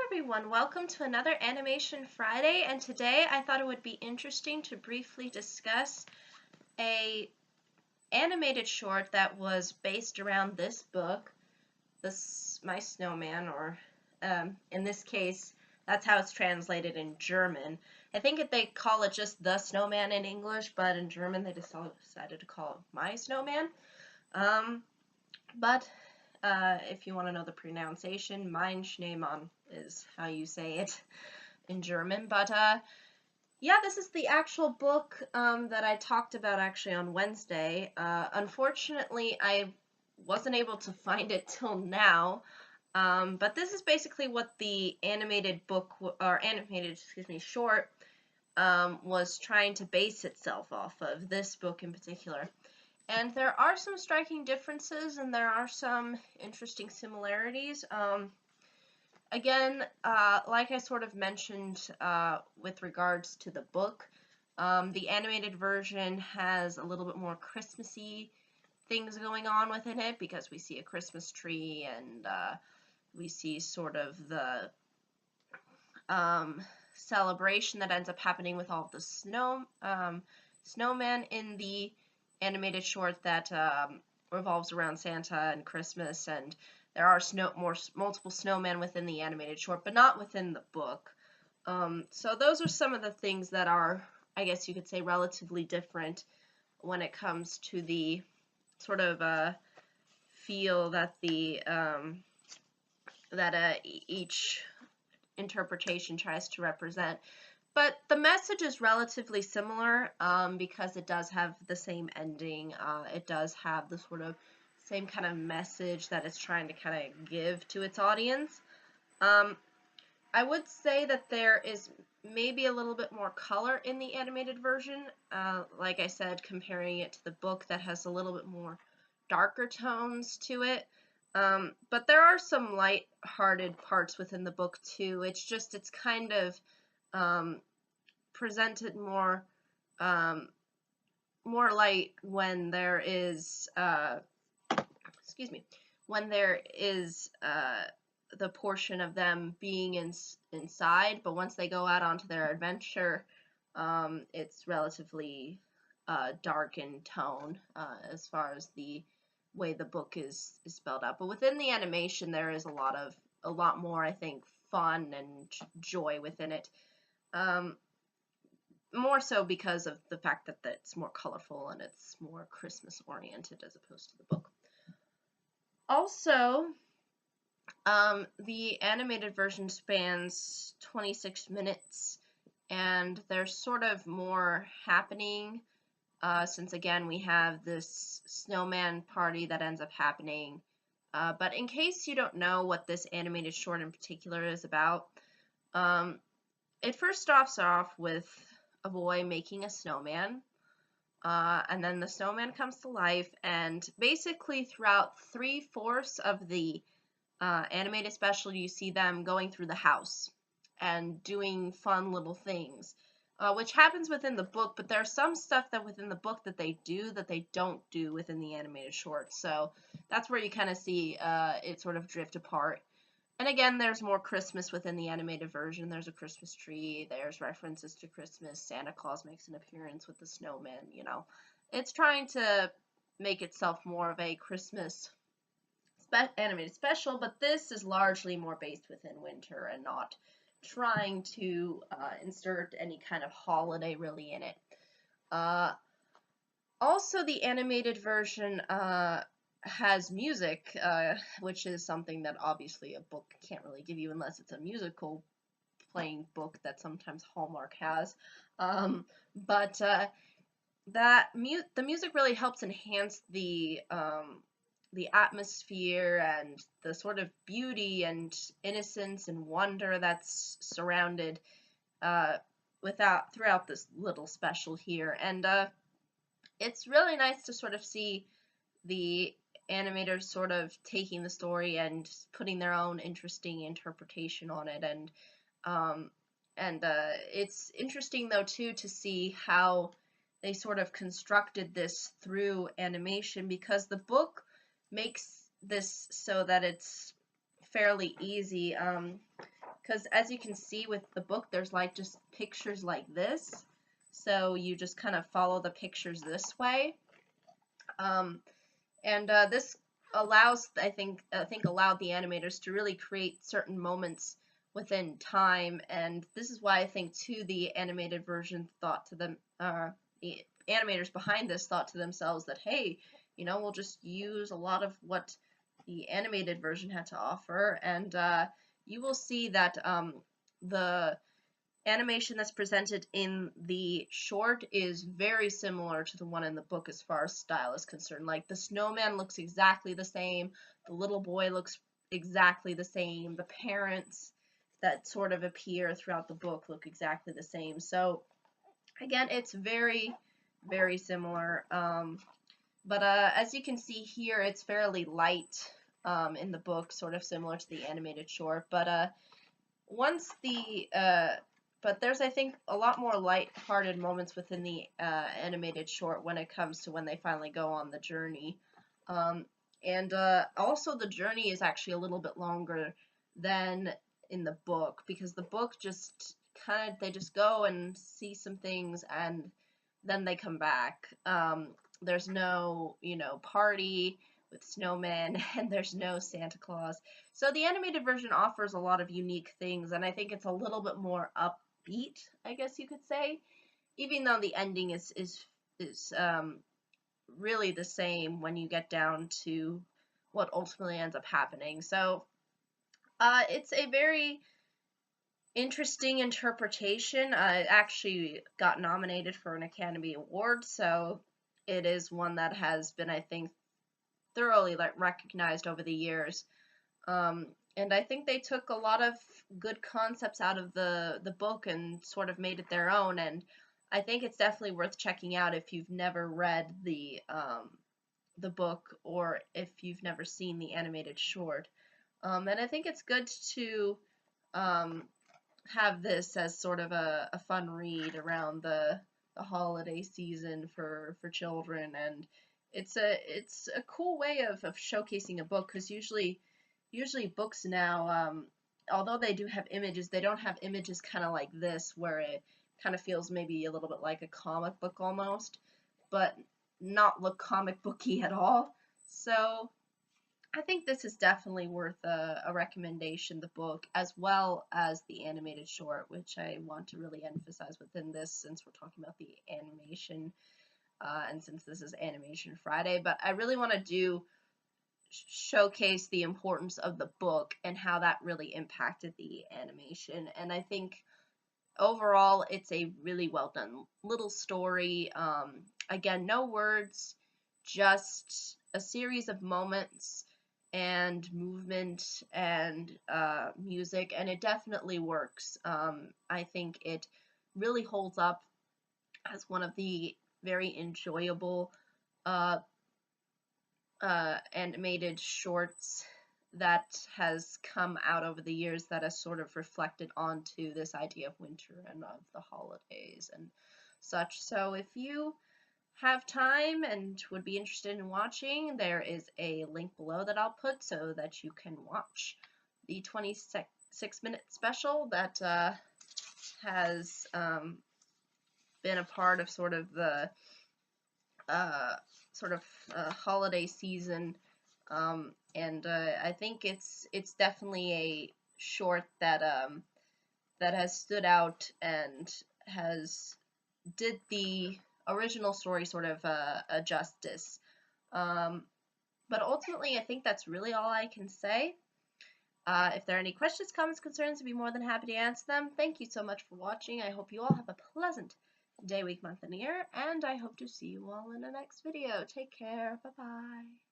everyone, welcome to another Animation Friday, and today I thought it would be interesting to briefly discuss a animated short that was based around this book, My Snowman, or in this case, that's how it's translated in German. I think they call it just The Snowman in English, but in German they decided to call it My Snowman. But if you want to know the pronunciation, Mein Schneemann is how you say it in German. But yeah, this is the actual book that I talked about actually on Wednesday. Unfortunately, I wasn't able to find it till now. But this is basically what the animated book, or animated, short was trying to base itself off of, this book in particular. And there are some striking differences, and there are some interesting similarities. Again, like I sort of mentioned with regards to the book, the animated version has a little bit more Christmassy things going on within it, because we see a Christmas tree, and we see sort of the celebration that ends up happening with all of the snowman in the animated short that revolves around Santa and Christmas, and there are multiple snowmen within the animated short, but not within the book. So those are some of the things that are, I guess you could say, relatively different when it comes to the sort of feel that each interpretation tries to represent. But the message is relatively similar because it does have the same ending. It does have the sort of same kind of message that it's trying to kind of give to its audience. I would say that there is maybe a little bit more color in the animated version. Like I said, comparing it to the book that has a little bit more darker tones to it. But there are some light-hearted parts within the book too. It's kind of presented more light when there is when there is the portion of them being inside, but once they go out onto their adventure, it's relatively dark in tone as far as the way the book is spelled out. But within the animation, there is a lot more, I think, fun and joy within it. More so because of the fact that it's more colorful and it's more Christmas oriented as opposed to the book. Also, the animated version spans 26 minutes, and there's sort of more happening since, again, we have this snowman party that ends up happening. But in case you don't know what this animated short in particular is about, it first starts off with a boy making a snowman, and then the snowman comes to life, and basically throughout 3/4 of the animated special, you see them going through the house and doing fun little things, which happens within the book, but there's some stuff that within the book that they don't do within the animated short, so that's where you kind of see it sort of drift apart. And again, there's more Christmas within the animated version. There's a Christmas tree, there's references to Christmas, Santa Claus makes an appearance with the snowman, you know. It's trying to make itself more of a Christmas animated special, but this is largely more based within winter and not trying to insert any kind of holiday really in it. Also, the animated version has music, which is something that obviously a book can't really give you unless it's a musical playing book that sometimes Hallmark has. But the music really helps enhance the atmosphere and the sort of beauty and innocence and wonder that's surrounded throughout this little special here. And it's really nice to sort of see the animators sort of taking the story and putting their own interesting interpretation on it. And it's interesting though too to see how they sort of constructed this through animation, because the book makes this so that it's fairly easy. because as you can see with the book, there's like just pictures like this, so you just kind of follow the pictures this way. And this allows, I think allowed the animators to really create certain moments within time, and this is why I think too the animated version thought to them, the animators behind this thought to themselves that, hey, we'll just use a lot of what the animated version had to offer, and you will see that the animation that's presented in the short is very similar to the one in the book as far as style is concerned. Like, the snowman looks exactly the same, the little boy looks exactly the same, the parents that sort of appear throughout the book look exactly the same. So again, it's very, very similar. But as you can see here, it's fairly light in the book, sort of similar to the animated short. But once the but there's, I think, a lot more light-hearted moments within the animated short when it comes to when they finally go on the journey. And also the journey is actually a little bit longer than in the book, because the book just they just go and see some things and then they come back. There's no, party with snowmen, and there's no Santa Claus. So the animated version offers a lot of unique things, and I think it's a little bit more upbeat, I guess you could say, even though the ending is really the same when you get down to what ultimately ends up happening. So it's a very interesting interpretation. It actually got nominated for an Academy Award, so it is one that has been, I think, thoroughly recognized over the years. And I think they took a lot of good concepts out of the book and sort of made it their own, and I think it's definitely worth checking out if you've never read the book, or if you've never seen the animated short. And I think it's good to have this as sort of a fun read around the holiday season for children, and it's a cool way of showcasing a book, because usually books now, although they do have images, they don't have images kind of like this, where it kind of feels maybe a little bit like a comic book almost, but not look comic booky at all. So I think this is definitely worth a recommendation, the book, as well as the animated short, which I want to really emphasize within this, since we're talking about the animation, and since this is Animation Friday. But I really want to showcase the importance of the book and how that really impacted the animation. And I think overall it's a really well done little story. Again, no words, just a series of moments and movement and music, and it definitely works. I think it really holds up as one of the very enjoyable animated shorts that has come out over the years, that has sort of reflected onto this idea of winter and of the holidays and such. So if you have time and would be interested in watching, there is a link below that I'll put so that you can watch the 26-minute special that has been a part of sort of the holiday season, and I think it's definitely a short that that has stood out and did the original story sort of a justice. But ultimately, I think that's really all I can say. If there are any questions, comments, concerns, I'd be more than happy to answer them. Thank you so much for watching. I hope you all have a pleasant day, week, month, and year, and I hope to see you all in the next video. Take care. Bye-bye.